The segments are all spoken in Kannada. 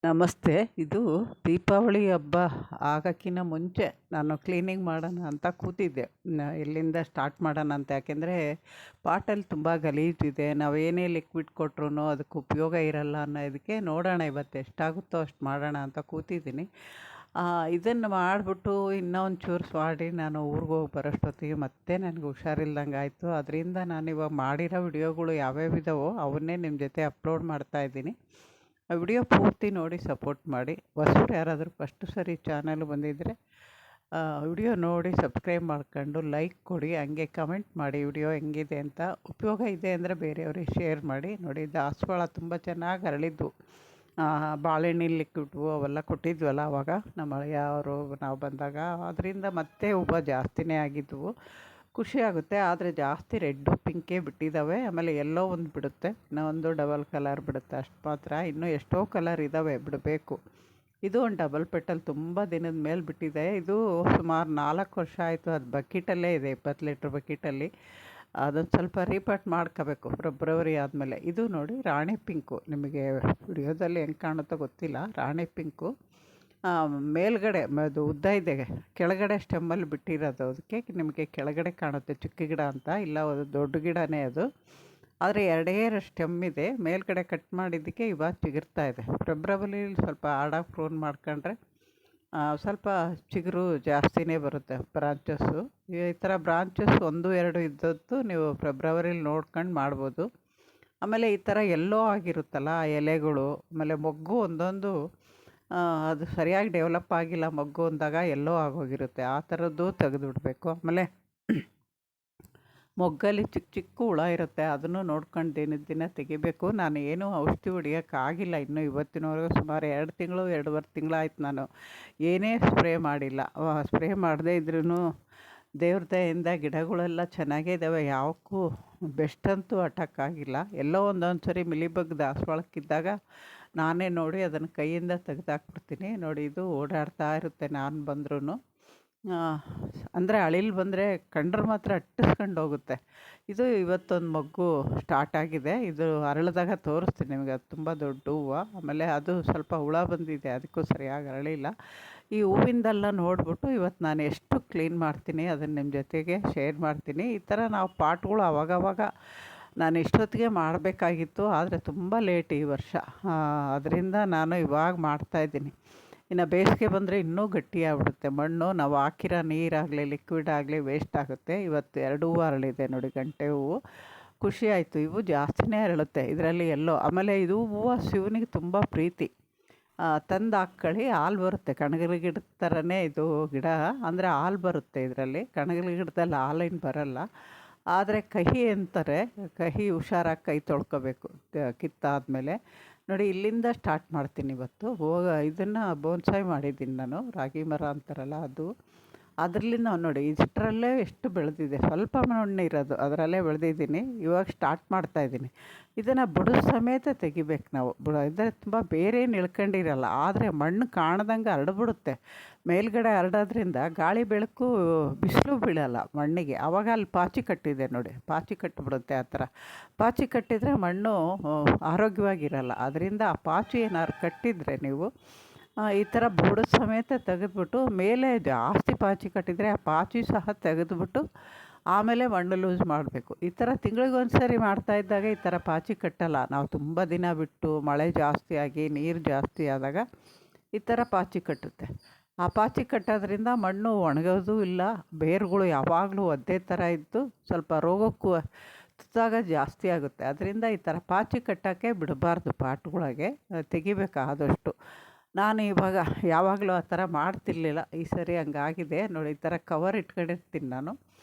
ನಮಸ್ತೆ. ಇದು ದೀಪಾವಳಿ ಹಬ್ಬ ಆಗೋಕ್ಕಿಂತ ಮುಂಚೆ ನಾನು ಕ್ಲೀನಿಂಗ್ ಮಾಡೋಣ ಅಂತ ಕೂತಿದ್ದೆ. ಎಲ್ಲಿಂದ ಸ್ಟಾರ್ಟ್ ಮಾಡೋಣ ಅಂತ. ಯಾಕೆಂದರೆ ಪಾಟಲ್ಲಿ ತುಂಬ ಗಲೀಜಿದೆ. ನಾವೇನೇ ಲಿಕ್ವಿಡ್ ಕೊಟ್ರೂ ಅದಕ್ಕೆ ಉಪಯೋಗ ಇರಲ್ಲ ಅನ್ನೋದಕ್ಕೆ ನೋಡೋಣ ಇವತ್ತು ಎಷ್ಟಾಗುತ್ತೋ ಅಷ್ಟು ಮಾಡೋಣ ಅಂತ ಕೂತಿದ್ದೀನಿ. ಇದನ್ನು ಮಾಡಿಬಿಟ್ಟು ಇನ್ನೂ ಒಂಚೂರು ಮಾಡಿ ನಾನು ಊರಿಗೆ ಹೋಗಿ ಬರೋಷ್ಟೊತ್ತಿಗೆ ಮತ್ತೆ ನನಗೆ ಹುಷಾರಿಲ್ದಂಗೆ ಆಯಿತು. ಅದರಿಂದ ನಾನಿವಾಗ ಮಾಡಿರೋ ವಿಡಿಯೋಗಳು ಯಾವ್ಯಾವ ಇದ್ದಾವೋ ಅವನ್ನೇ ನಿಮ್ಮ ಜೊತೆ ಅಪ್ಲೋಡ್ ಮಾಡ್ತಾಯಿದ್ದೀನಿ. ಆ ವಿಡಿಯೋ ಪೂರ್ತಿ ನೋಡಿ ಸಪೋರ್ಟ್ ಮಾಡಿ. ಹೊಸಬ್ರು ಯಾರಾದರೂ ಫಸ್ಟ್ ಸರಿ ಚಾನಲ್ ಬಂದಿದ್ದರೆ ವಿಡಿಯೋ ನೋಡಿ ಸಬ್ಸ್ಕ್ರೈಬ್ ಮಾಡ್ಕೊಂಡು ಲೈಕ್ ಕೊಡಿ, ಹಂಗೆ ಕಮೆಂಟ್ ಮಾಡಿ ವಿಡಿಯೋ ಹೆಂಗಿದೆ ಅಂತ. ಉಪಯೋಗ ಇದೆ ಅಂದರೆ ಬೇರೆಯವ್ರಿಗೆ ಶೇರ್ ಮಾಡಿ. ನೋಡಿ, ದಾಸವಾಳ ತುಂಬ ಚೆನ್ನಾಗಿ ಅರಳಿದ್ವು. ಬಾಳೆಹಣ್ಣಿನ ಲಿಕ್ವಿಡ್ವು ಅವೆಲ್ಲ ಕೊಟ್ಟಿದ್ವಲ್ಲ ಆವಾಗ ನಮ್ಮ ಅಳಿಯವರು ನಾವು ಬಂದಾಗ. ಅದರಿಂದ ಮತ್ತೆ ಹೂವು ಜಾಸ್ತಿನೇ ಆಗಿದ್ವು. ಖುಷಿ ಆಗುತ್ತೆ. ಆದರೆ ಜಾಸ್ತಿ ರೆಡ್ಡು ಪಿಂಕೇ ಬಿಟ್ಟಿದ್ದಾವೆ. ಆಮೇಲೆ ಎಲ್ಲೋ ಒಂದು ಬಿಡುತ್ತೆ, ಇನ್ನೂ ಒಂದು ಡಬಲ್ ಕಲರ್ ಬಿಡುತ್ತೆ, ಅಷ್ಟು ಮಾತ್ರ. ಇನ್ನೂ ಎಷ್ಟೋ ಕಲರ್ ಇದ್ದಾವೆ ಬಿಡಬೇಕು. ಇದು ಒಂದು ಡಬಲ್ ಪೆಟಲ್ ತುಂಬ ದಿನದ ಮೇಲೆ ಬಿಟ್ಟಿದೆ. ಇದು ಸುಮಾರು 4 ವರ್ಷ ಆಯಿತು. ಅದು ಬಕೆಟಲ್ಲೇ ಇದೆ, 20 ಲೀಟ್ರ್ ಬಕೆಟಲ್ಲಿ. ಅದನ್ನು ಸ್ವಲ್ಪ ರೀಪಾಟ್ ಮಾಡ್ಕೋಬೇಕು ಫೆಬ್ರವರಿ ಆದಮೇಲೆ. ಇದು ನೋಡಿ ರಾಣಿ ಪಿಂಕು, ನಿಮಗೆ ವಿಡಿಯೋದಲ್ಲಿ ಹೆಂಗೆ ಕಾಣುತ್ತೋ ಗೊತ್ತಿಲ್ಲ. ರಾಣಿ ಪಿಂಕು ಮೇಲ್ಗಡೆ ಅದು ಉದ್ದ ಇದೆ, ಕೆಳಗಡೆ ಸ್ಟೆಮ್ಮಲ್ಲಿ ಬಿಟ್ಟಿರೋದು. ಅದಕ್ಕೆ ನಿಮಗೆ ಕೆಳಗಡೆ ಕಾಣುತ್ತೆ ಚಿಕ್ಕ ಗಿಡ ಅಂತ. ಇಲ್ಲ, ಅದು ದೊಡ್ಡ ಗಿಡನೇ ಅದು. ಆದರೆ 2 ಸ್ಟೆಮ್ ಇದೆ. ಮೇಲ್ಗಡೆ ಕಟ್ ಮಾಡಿದ್ದಕ್ಕೆ ಇವಾಗ ಚಿಗುರ್ತಾ ಇದೆ. ಫೆಬ್ರವರಿಲಿ ಸ್ವಲ್ಪ ಆಡಾಗಿ ಪ್ರೂನ್ ಮಾಡ್ಕೊಂಡ್ರೆ ಸ್ವಲ್ಪ ಚಿಗುರು ಜಾಸ್ತಿನೇ ಬರುತ್ತೆ, ಬ್ರಾಂಚಸ್ಸು. ಈ ಥರ ಬ್ರಾಂಚಸ್ 1-2 ಇದ್ದದ್ದು ನೀವು ಫೆಬ್ರವರಿಲಿ ನೋಡ್ಕೊಂಡು ಮಾಡ್ಬೋದು. ಆಮೇಲೆ ಈ ಥರ ಎಲ್ಲೋ ಆಗಿರುತ್ತಲ್ಲ ಎಲೆಗಳು, ಆಮೇಲೆ ಮೊಗ್ಗು ಒಂದೊಂದು ಅದು ಸರಿಯಾಗಿ ಡೆವಲಪ್ ಆಗಿಲ್ಲ. ಮೊಗ್ಗು ಅಂದಾಗ ಎಲ್ಲೋ ಆಗೋಗಿರುತ್ತೆ, ಆ ಥರದ್ದು ತೆಗೆದುಬಿಡ್ಬೇಕು. ಆಮೇಲೆ ಮೊಗ್ಗಲ್ಲಿ ಚಿಕ್ಕ ಚಿಕ್ಕ ಹುಳ ಇರುತ್ತೆ, ಅದನ್ನು ನೋಡ್ಕೊಂಡು ದಿನ ತೆಗಿಬೇಕು. ನಾನು ಏನೂ ಔಷಧಿ ಹೊಡಿಯೋಕ್ಕಾಗಿಲ್ಲ ಇನ್ನೂ ಇವತ್ತಿನವರೆಗೂ. ಸುಮಾರು 2 ತಿಂಗಳು 2.5 ತಿಂಗಳಾಯ್ತು ನಾನು ಏನೇ ಸ್ಪ್ರೇ ಮಾಡಿಲ್ಲ. ಸ್ಪ್ರೇ ಮಾಡದೇ ಇದ್ರೂ ದೇವ್ರ ದಯೆಯಿಂದ ಗಿಡಗಳೆಲ್ಲ ಚೆನ್ನಾಗೇ ಇದ್ದಾವೆ. ಯಾವಕ್ಕೂ ಬೆಸ್ಟ್ ಅಂತೂ ಅಟ್ಯಾಕ್ ಆಗಿಲ್ಲ. ಎಲ್ಲೋ ಒಂದೊಂದು ಸರಿ ಮಿಲಿಬಗ್ ದಾಸವಾಳಕ್ಕಿದ್ದಾಗ ನಾನೇ ನೋಡಿ ಅದನ್ನು ಕೈಯಿಂದ ತೆಗೆದಾಕ್ಬಿಡ್ತೀನಿ. ನೋಡಿ, ಇದು ಓಡಾಡ್ತಾ ಇರುತ್ತೆ ನಾನು ಬಂದ್ರೂ. ಅಂದರೆ ಅಳಿಲ್ ಬಂದರೆ ಕಂಡ್ರೆ ಮಾತ್ರ ಅಟ್ಟಿಸ್ಕೊಂಡು ಹೋಗುತ್ತೆ. ಇದು ಇವತ್ತೊಂದು ಮೊಗ್ಗು ಸ್ಟಾರ್ಟ್ ಆಗಿದೆ. ಇದು ಅರಳಿದಾಗ ತೋರಿಸ್ತೀನಿ ನಿಮಗೆ. ಅದು ತುಂಬ ದೊಡ್ಡ ಹೂವು. ಆಮೇಲೆ ಅದು ಸ್ವಲ್ಪ ಹುಳ ಬಂದಿದೆ, ಅದಕ್ಕೂ ಸರಿಯಾಗಿ ಅರಳಿಲ್ಲ. ಈ ಹೂವಿಂದೆಲ್ಲ ನೋಡಿಬಿಟ್ಟು ಇವತ್ತು ನಾನು ಎಷ್ಟು ಕ್ಲೀನ್ ಮಾಡ್ತೀನಿ ಅದನ್ನು ನಿಮ್ಮ ಜೊತೆಗೆ ಶೇರ್ ಮಾಡ್ತೀನಿ. ಈ ಥರ ನಾವು ಪಾಟ್ಗಳು ಆವಾಗವಾಗ ನಾನು ಇಷ್ಟೊತ್ತಿಗೆ ಮಾಡಬೇಕಾಗಿತ್ತು, ಆದರೆ ತುಂಬ ಲೇಟ್ ಈ ವರ್ಷ. ಅದರಿಂದ ನಾನು ಇವಾಗ ಮಾಡ್ತಾಯಿದ್ದೀನಿ. ಇನ್ನು ಬೇಸಿಗೆ ಬಂದರೆ ಇನ್ನೂ ಗಟ್ಟಿಯಾಗ್ಬಿಡುತ್ತೆ ಮಣ್ಣು. ನಾವು ಹಾಕಿರೋ ನೀರಾಗಲಿ ಲಿಕ್ವಿಡ್ ಆಗಲಿ ವೇಸ್ಟ್ ಆಗುತ್ತೆ. ಇವತ್ತು 2 ಹೂವು ಅರಳಿದೆ ನೋಡಿ, ಗಂಟೆ ಹೂವು. ಖುಷಿ ಆಯಿತು. ಇವು ಜಾಸ್ತಿನೇ ಅರಳುತ್ತೆ ಇದರಲ್ಲಿ ಎಲ್ಲೋ. ಆಮೇಲೆ ಇದು ಹೂವು ಶಿವನಿಗೆ ತುಂಬ ಪ್ರೀತಿ. ತಂದು ಹಾಕ್ಕೊಳ್ಳಿ, ಹಾಲು ಬರುತ್ತೆ. ಕಣಗಿಲ ಗಿಡದ ಥರನೇ ಇದು ಗಿಡ, ಅಂದರೆ ಹಾಲು ಬರುತ್ತೆ ಇದರಲ್ಲಿ. ಕಣಗಿಲ ಗಿಡದಲ್ಲಿ ಹಾಲೇನು ಬರಲ್ಲ, ಆದರೆ ಕಹಿ ಅಂತಾರೆ. ಕಹಿ ಹುಷಾರಾಗಿ ಕೈ ತೊಳ್ಕೊಬೇಕು ಕಿತ್ತಾದಮೇಲೆ. ನೋಡಿ, ಇಲ್ಲಿಂದ ಸ್ಟಾರ್ಟ್ ಮಾಡ್ತೀನಿ ಇವತ್ತು. ಇದನ್ನು ಬೋನ್ಸಾಯಿ ಮಾಡಿದ್ದೀನಿ ನಾನು, ರಾಗಿ ಮರ ಅಂತಾರಲ್ಲ ಅದು. ಅದರಲ್ಲಿಂದ ನೋಡಿ ಇಷ್ಟರಲ್ಲೇ ಎಷ್ಟು ಬೆಳೆದಿದೆ. ಸ್ವಲ್ಪ ಮಣ್ಣು ಇರೋದು, ಅದರಲ್ಲೇ ಬೆಳೆದಿದ್ದೀನಿ. ಇವಾಗ ಸ್ಟಾರ್ಟ್ ಮಾಡ್ತಾಯಿದ್ದೀನಿ. ಇದನ್ನು ಬುಡದ ಸಮೇತ ತೆಗಿಬೇಕು ನಾವು. ಇದ್ದರೆ ತುಂಬ ಬೇರೇನು ಇಳ್ಕೊಂಡಿರಲ್ಲ, ಆದರೆ ಮಣ್ಣು ಕಾಣ್ದಂಗೆ ಹರಡ್ಬಿಡುತ್ತೆ. ಮೇಲ್ಗಡೆ ಹರಡೋದ್ರಿಂದ ಗಾಳಿ ಬೆಳಕು ಬಿಸಿಲು ಬೀಳಲ್ಲ ಮಣ್ಣಿಗೆ. ಆವಾಗ ಅಲ್ಲಿ ಪಾಚಿ ಕಟ್ಟಿದೆ ನೋಡಿ, ಪಾಚಿ ಕಟ್ಟಿಬಿಡುತ್ತೆ. ಆ ಥರ ಪಾಚಿ ಕಟ್ಟಿದರೆ ಮಣ್ಣು ಆರೋಗ್ಯವಾಗಿರಲ್ಲ. ಅದರಿಂದ ಆ ಪಾಚಿ ಏನಾದ್ರು ಕಟ್ಟಿದರೆ ನೀವು ಈ ಥರ ಬುಡದ ಸಮೇತ ತೆಗೆದ್ಬಿಟ್ಟು, ಮೇಲೆ ಜಾಸ್ತಿ ಪಾಚಿ ಕಟ್ಟಿದರೆ ಆ ಪಾಚಿ ಸಹ ತೆಗೆದುಬಿಟ್ಟು ಆಮೇಲೆ ಮಣ್ಣು ಲೂಸ್ ಮಾಡಬೇಕು. ಈ ಥರ ತಿಂಗಳಿಗೊಂದು ಸರಿ ಮಾಡ್ತಾಯಿದ್ದಾಗ ಈ ಥರ ಪಾಚಿ ಕಟ್ಟಲ್ಲ. ನಾವು ತುಂಬ ದಿನ ಬಿಟ್ಟು ಮಳೆ ಜಾಸ್ತಿ ಆಗಿ ನೀರು ಜಾಸ್ತಿ ಆದಾಗ ಈ ಥರ ಪಾಚಿ ಕಟ್ಟುತ್ತೆ. ಆ ಪಾಚಿ ಕಟ್ಟೋದ್ರಿಂದ ಮಣ್ಣು ಒಣಗೋದು ಇಲ್ಲ. ಬೇರುಗಳು ಯಾವಾಗಲೂ ಒಂದೇ ಥರ ಇದ್ದು ಸ್ವಲ್ಪ ರೋಗಕ್ಕೂ ತುತ್ತಾಗ ಜಾಸ್ತಿ ಆಗುತ್ತೆ. ಅದರಿಂದ ಈ ಥರ ಪಾಚಿ ಕಟ್ಟೋಕ್ಕೆ ಬಿಡಬಾರ್ದು ಪಾಟ್ಗಳಿಗೆ, ತೆಗಿಬೇಕು ಆದಷ್ಟು. ನಾನು ಇವಾಗ ಯಾವಾಗಲೂ ಆ ಥರ ಮಾಡ್ತಿರ್ಲಿಲ್ಲ, ಈ ಸರಿ ಹಂಗಾಗಿದೆ ನೋಡಿ. ಈ ಥರ ಕವರ್ ಇಟ್ಕೊಂಡಿರ್ತೀನಿ ನಾನು.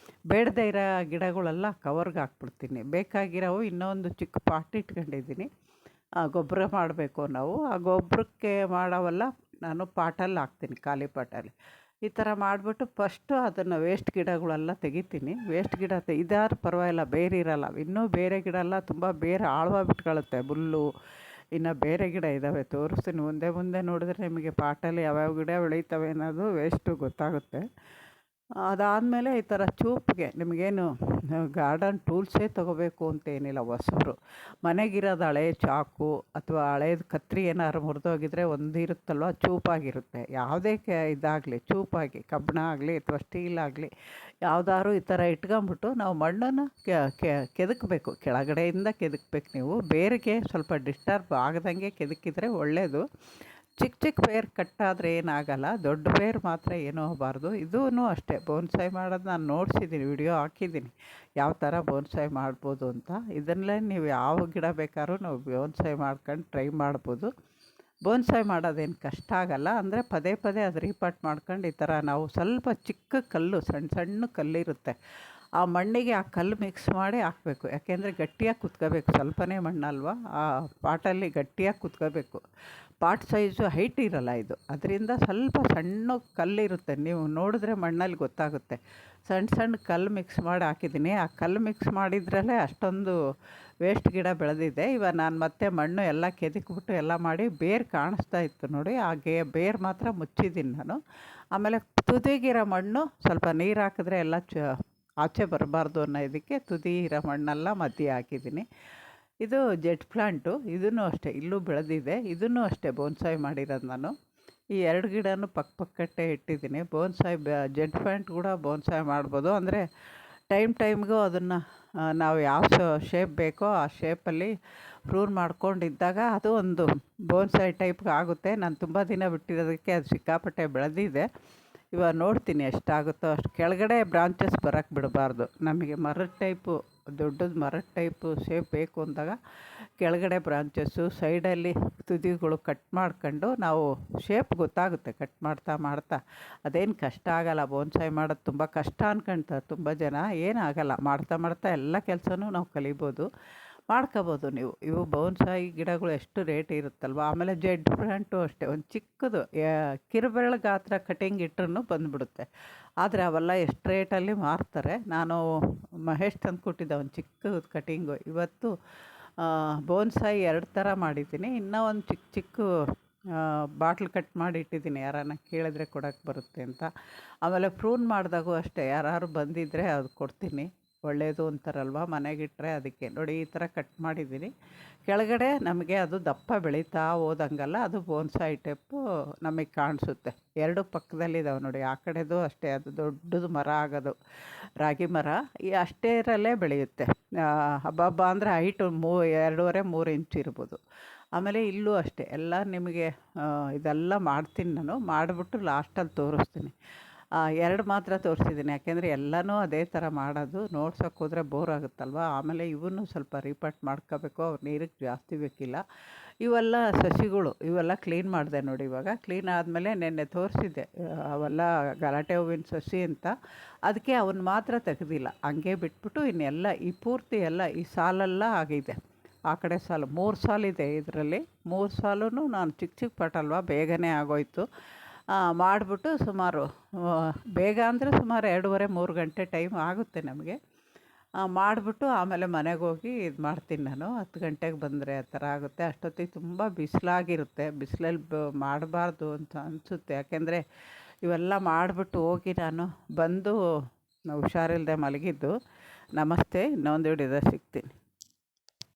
ಬೇಡದೇ ಇರೋ ಗಿಡಗಳೆಲ್ಲ ಕವರ್ಗೆ ಹಾಕ್ಬಿಡ್ತೀನಿ. ಬೇಕಾಗಿರೋವು ಇನ್ನೊಂದು ಚಿಕ್ಕ ಪಾಟ್ ಇಟ್ಕೊಂಡಿದ್ದೀನಿ. ಗೊಬ್ಬರ ಮಾಡಬೇಕು ನಾವು. ಆ ಗೊಬ್ಬರಕ್ಕೆ ಮಾಡೋವೆಲ್ಲ ನಾನು ಪಾಟಲ್ಲಿ ಹಾಕ್ತೀನಿ, ಖಾಲಿ ಪಾಟಲ್ಲಿ. ಈ ಥರ ಮಾಡಿಬಿಟ್ಟು ಫಸ್ಟು ಅದನ್ನು ವೇಸ್ಟ್ ಗಿಡಗಳೆಲ್ಲ ತೆಗಿತೀನಿ. ವೇಸ್ಟ್ ಗಿಡ ಇದಾದ್ರೂ ಪರವಾಗಿಲ್ಲ, ಬೇರೆ ಇರೋಲ್ಲ. ಇನ್ನೂ ಬೇರೆ ಗಿಡ ಎಲ್ಲ ತುಂಬ ಬೇರೆ ಆಳವಾಗಿ ಬಿಟ್ಕೊಳ್ಳುತ್ತೆ, ಹುಲ್ಲು. ಇನ್ನು ಬೇರೆ ಗಿಡ ಇದ್ದಾವೆ, ತೋರಿಸ್ತೀನಿ. ಮುಂದೆ ನೋಡಿದ್ರೆ ನಿಮಗೆ ಪಾಟಲ್ಲಿ ಯಾವ್ಯಾವ ಗಿಡ ಬೆಳೀತವೆ ಅನ್ನೋದು ವೇಸ್ಟು ಗೊತ್ತಾಗುತ್ತೆ. ಅದಾದಮೇಲೆ ಈ ಥರ ಚೂಪ್ಗೆ ನಿಮಗೇನು ಗಾರ್ಡನ್ ಟೂಲ್ಸೇ ತೊಗೋಬೇಕು ಅಂತೇನಿಲ್ಲ. ಹೊಸಬ್ರು ಮನೆಗಿರೋದು ಹಳೆ ಚಾಕು ಅಥವಾ ಹಳೇದು ಕತ್ರಿ ಏನಾದ್ರು ಮುರಿದೋಗಿದ್ರೆ ಒಂದಿರುತ್ತಲ್ವ ಚೂಪಾಗಿರುತ್ತೆ. ಯಾವುದೇ ಇದಾಗಲಿ ಚೂಪಾಗಿ ಕಬ್ಬಿಣ ಆಗಲಿ ಅಥವಾ ಸ್ಟೀಲ್ ಆಗಲಿ ಯಾವ್ದಾದ್ರು ಈ ಥರ ಇಟ್ಕೊಂಬಿಟ್ಟು ನಾವು ಮಣ್ಣನ್ನು ಕೆದಕಬೇಕು. ಕೆಳಗಡೆಯಿಂದ ಕೆದಕ್ಬೇಕು. ನೀವು ಬೇರಿಗೆ ಸ್ವಲ್ಪ ಡಿಸ್ಟರ್ಬ್ ಆಗದಂಗೆ ಕೆದಕಿದರೆ ಒಳ್ಳೆಯದು. ಚಿಕ್ಕ ಚಿಕ್ಕ ಬೇರು ಕಟ್ಟಾದರೆ ಏನಾಗಲ್ಲ, ದೊಡ್ಡ ಬೇರು ಮಾತ್ರ ಏನೂ ಆಗಬಾರ್ದು. ಇದೂ ಅಷ್ಟೇ ಬೋನ್ಸಾಯ್ ಮಾಡೋದು ನಾನು ನೋಡಿಸಿದ್ದೀನಿ, ವಿಡಿಯೋ ಹಾಕಿದ್ದೀನಿ ಯಾವ ಥರ ಬೋನ್ಸಾಯ್ ಮಾಡ್ಬೋದು ಅಂತ. ಇದನ್ನಲೇ ನೀವು ಯಾವ ಗಿಡ ಬೇಕಾದ್ರೂ ನಾವು ಬೋನ್ಸಾಯ್ ಮಾಡ್ಕೊಂಡು ಟ್ರೈ ಮಾಡ್ಬೋದು. ಬೋನ್ಸಾಯ್ ಮಾಡೋದೇನು ಕಷ್ಟ ಆಗಲ್ಲ. ಅಂದರೆ ಪದೇ ಪದೇ ಅದು ರೀಪಾಟ್ ಮಾಡ್ಕೊಂಡು ಈ ಥರ ನಾವು ಸ್ವಲ್ಪ ಚಿಕ್ಕ ಕಲ್ಲು ಸಣ್ಣ ಸಣ್ಣ ಕಲ್ಲಿರುತ್ತೆ, ಆ ಮಣ್ಣಿಗೆ ಆ ಕಲ್ಲು ಮಿಕ್ಸ್ ಮಾಡಿ ಹಾಕಬೇಕು. ಯಾಕೆಂದರೆ ಗಟ್ಟಿಯಾಗಿ ಕುತ್ಕೋಬೇಕು. ಸ್ವಲ್ಪನೇ ಮಣ್ಣಲ್ವ, ಆ ಪಾಟಲ್ಲಿ ಗಟ್ಟಿಯಾಗಿ ಕುತ್ಕೋಬೇಕು. ಪಾಟ್ ಸೈಜು ಹೈಟ್ ಇರಲ್ಲ ಇದು, ಅದರಿಂದ ಸ್ವಲ್ಪ ಸಣ್ಣ ಕಲ್ಲಿರುತ್ತೆ. ನೀವು ನೋಡಿದ್ರೆ ಮಣ್ಣಲ್ಲಿ ಗೊತ್ತಾಗುತ್ತೆ. ಸಣ್ಣ ಸಣ್ಣ ಕಲ್ಲು ಮಿಕ್ಸ್ ಮಾಡಿ ಹಾಕಿದ್ದೀನಿ. ಆ ಕಲ್ಲು ಮಿಕ್ಸ್ ಮಾಡಿದ್ರಲ್ಲೇ ಅಷ್ಟೊಂದು ವೇಸ್ಟ್ ಗಿಡ ಬೆಳೆದಿದೆ. ಇವಾಗ ನಾನು ಮತ್ತೆ ಮಣ್ಣು ಎಲ್ಲ ಕೆದಕ್ಬಿಟ್ಟು ಎಲ್ಲ ಮಾಡಿ ಬೇರು ಕಾಣಿಸ್ತಾ ಇತ್ತು ನೋಡಿ, ಆ ಬೇರು ಮಾತ್ರ ಮುಚ್ಚಿದ್ದೀನಿ ನಾನು. ಆಮೇಲೆ ತುದಿಗಿರೋ ಮಣ್ಣು ಸ್ವಲ್ಪ ನೀರು ಹಾಕಿದ್ರೆ ಎಲ್ಲ ಆಚೆ ಬರಬಾರ್ದು ಅನ್ನೋ ಇದಕ್ಕೆ ತುದಿ ಇರೋ ಮಣ್ಣೆಲ್ಲ ಮಧ್ಯೆ ಹಾಕಿದ್ದೀನಿ. ಇದು ಜೆಟ್ ಪ್ಲಾಂಟು, ಇದೂ ಅಷ್ಟೇ ಇಲ್ಲೂ ಬೆಳೆದಿದೆ. ಇದೂ ಅಷ್ಟೇ ಬೋನ್ಸಾಯ್ ಮಾಡಿರೋದು ನಾನು. ಈ 2 ಗಿಡನೂ ಪಕ್ಕಪಕ್ಕಟ್ಟೆ ಇಟ್ಟಿದ್ದೀನಿ. ಬೋನ್ಸಾಯ್ ಜೆಟ್ ಪ್ಲಾಂಟ್ ಕೂಡ ಬೋನ್ಸಾಯ್ ಮಾಡ್ಬೋದು. ಅಂದರೆ ಟೈಮ್ಗೂ ಅದನ್ನು ನಾವು ಯಾವ ಶೇಪ್ ಬೇಕೋ ಆ ಶೇಪಲ್ಲಿ ಪ್ರೂನ್ ಮಾಡ್ಕೊಂಡಿದ್ದಾಗ ಅದು ಒಂದು ಬೋನ್ಸಾಯ್ ಟೈಪ್ಗೆ ಆಗುತ್ತೆ. ನಾನು ತುಂಬ ದಿನ ಬಿಟ್ಟಿರೋದಕ್ಕೆ ಅದು ಸಿಕ್ಕಾಪಟ್ಟೆ ಬೆಳೆದಿದೆ. ಇವಾಗ ನೋಡ್ತೀನಿ ಎಷ್ಟಾಗುತ್ತೋ ಅಷ್ಟು. ಕೆಳಗಡೆ ಬ್ರಾಂಚಸ್ ಬರೋಕ್ಕೆ ಬಿಡಬಾರ್ದು. ನಮಗೆ ಮರದ ಟೈಪು ದೊಡ್ಡದು ಮರದ ಟೈಪು ಶೇಪ್ ಬೇಕು ಅಂದಾಗ ಕೆಳಗಡೆ ಬ್ರಾಂಚಸ್ಸು ಸೈಡಲ್ಲಿ ತುದಿಗಳು ಕಟ್ ಮಾಡ್ಕೊಂಡು ನಾವು ಶೇಪ್ ಗೊತ್ತಾಗುತ್ತೆ ಕಟ್ ಮಾಡ್ತಾ. ಅದೇನು ಕಷ್ಟ ಆಗೋಲ್ಲ. ಬೋನ್ಸಾಯ್ ಮಾಡೋದು ತುಂಬ ಕಷ್ಟ ಅನ್ಕೊಳ್ತಾರೆ ತುಂಬ ಜನ. ಏನಾಗಲ್ಲ, ಮಾಡ್ತಾ ಎಲ್ಲ ಕೆಲಸನೂ ನಾವು ಕಲಿಬೋದು, ಮಾಡ್ಕೋಬೋದು ನೀವು. ಇವು ಬೋನ್ಸಾಯ್ ಗಿಡಗಳು ಎಷ್ಟು ರೇಟ್ ಇರುತ್ತಲ್ವ. ಆಮೇಲೆ ಜೆಡ್ ಪ್ಲಾಂಟು ಅಷ್ಟೇ, ಒಂದು ಚಿಕ್ಕದು ಕಿರುಬೆರಳು ಗಾತ್ರ ಕಟಿಂಗ್ ಇಟ್ಟರೂ ಬಂದುಬಿಡುತ್ತೆ. ಆದರೆ ಅವೆಲ್ಲ ಎಷ್ಟು ರೇಟಲ್ಲಿ ಮಾರ್ತಾರೆ. ನಾನು ಮಹೇಶ್ ತಂದು ಕೊಟ್ಟಿದ್ದೆ ಒಂದು ಚಿಕ್ಕ ಕಟಿಂಗು. ಇವತ್ತು ಬೋನ್ಸಾಯ್ 2 ಥರ ಮಾಡಿದ್ದೀನಿ. ಇನ್ನೂ ಒಂದು ಚಿಕ್ಕ ಬಾಟ್ಲ್ ಕಟ್ ಮಾಡಿ ಇಟ್ಟಿದ್ದೀನಿ, ಯಾರನ್ನ ಕೇಳಿದ್ರೆ ಕೊಡೋಕ್ಕೆ ಬರುತ್ತೆ ಅಂತ. ಆಮೇಲೆ ಪ್ರೂನ್ ಮಾಡಿದಾಗೂ ಅಷ್ಟೇ, ಯಾರು ಬಂದಿದ್ದರೆ ಅದು ಕೊಡ್ತೀನಿ. ಒಳ್ಳೆಯದು ಅಂತಾರಲ್ವ, ಮನೆಗಿಟ್ಟರೆ. ಅದಕ್ಕೆ ನೋಡಿ ಈ ಥರ ಕಟ್ ಮಾಡಿದ್ದೀನಿ. ಕೆಳಗಡೆ ನಮಗೆ ಅದು ದಪ್ಪ ಬೆಳೀತಾ ಹೋದಂಗಲ್ಲ, ಅದು ಬೋನ್ಸಾಯ್ ಟೈಪು ನಮಗೆ ಕಾಣಿಸುತ್ತೆ. 2 ಪಕ್ಕದಲ್ಲಿದ್ದಾವೆ ನೋಡಿ. ಆ ಕಡೆದು ಅಷ್ಟೇ, ಅದು ದೊಡ್ಡದು ಮರ ಆಗೋದು ರಾಗಿ ಮರ. ಈ ಅಷ್ಟೇರಲ್ಲೇ ಬೆಳೆಯುತ್ತೆ. ಹಬ್ಬ ಅಂದರೆ ಹೈಟು 2.5-3 ಇಂಚ್ ಇರ್ಬೋದು. ಆಮೇಲೆ ಇಲ್ಲೂ ಅಷ್ಟೇ ಎಲ್ಲ ನಿಮಗೆ ಇದೆಲ್ಲ ಮಾಡ್ತೀನಿ ನಾನು. ಮಾಡಿಬಿಟ್ಟು ಲಾಸ್ಟಲ್ಲಿ ತೋರಿಸ್ತೀನಿ. 2 ಮಾತ್ರ ತೋರಿಸಿದ್ದೀನಿ, ಯಾಕೆಂದರೆ ಎಲ್ಲನೂ ಅದೇ ಥರ ಮಾಡೋದು. ನೋಡ್ಸೋಕೆ ಹೋದರೆ ಬೋರ್ ಆಗುತ್ತಲ್ವ. ಆಮೇಲೆ ಇವನ್ನೂ ಸ್ವಲ್ಪ ರೀಪಾಟ್ ಮಾಡ್ಕೋಬೇಕು, ಅವ್ರು ನೀರಿಗೆ ಜಾಸ್ತಿ ಬೇಕಿಲ್ಲ. ಇವೆಲ್ಲ ಸಸಿಗಳು, ಇವೆಲ್ಲ ಕ್ಲೀನ್ ಮಾಡಿದೆ ನೋಡಿ. ಇವಾಗ ಕ್ಲೀನ್ ಆದಮೇಲೆ ನೆನ್ನೆ ತೋರಿಸಿದ್ದೆ ಅವೆಲ್ಲ ಗಲಾಟೆ ಹೂವಿನ ಸಸಿ ಅಂತ. ಅದಕ್ಕೆ ಅವನ್ನ ಮಾತ್ರ ತೆಗೆದಿಲ್ಲ, ಹಂಗೆ ಬಿಟ್ಬಿಟ್ಟು ಇನ್ನೆಲ್ಲ ಈ ಪೂರ್ತಿ ಎಲ್ಲ ಈ ಸಾಲೆಲ್ಲ ಆಗಿದೆ. ಆ ಕಡೆ ಸಾಲು 3 ಸಾಲಿದೆ ಇದರಲ್ಲಿ. 3 ಸಾಲೂ ನಾನು ಚಿಕ್ಕ ಪಾಟಲ್ವ, ಬೇಗನೆ ಆಗೋಯ್ತು. ಮಾಡಿಬಿಟ್ಟು ಸುಮಾರು ಬೇಗ ಅಂದರೆ ಸುಮಾರು 2.5-3 ಗಂಟೆ ಟೈಮ್ ಆಗುತ್ತೆ ನಮಗೆ. ಮಾಡಿಬಿಟ್ಟು ಆಮೇಲೆ ಮನೆಗೆ ಹೋಗಿ ಇದು ಮಾಡ್ತೀನಿ ನಾನು. 10 ಗಂಟೆಗೆ ಬಂದರೆ ಆ ಥರ ಆಗುತ್ತೆ. ಅಷ್ಟೊತ್ತಿಗೆ ತುಂಬ ಬಿಸಿಲಾಗಿರುತ್ತೆ. ಬಿಸಿಲಲ್ಲಿ ಮಾಡಬಾರ್ದು ಅಂತ ಅನಿಸುತ್ತೆ. ಯಾಕೆಂದರೆ ಇವೆಲ್ಲ ಮಾಡಿಬಿಟ್ಟು ಹೋಗಿ ನಾನು ಬಂದು ಹುಷಾರಿಲ್ಲದೆ ಮಲಗಿದ್ದು. ನಮಸ್ತೆ, ಇನ್ನೊಂದು ವಿಡಿಯೋದಲ್ಲಿ ಸಿಗ್ತೀನಿ.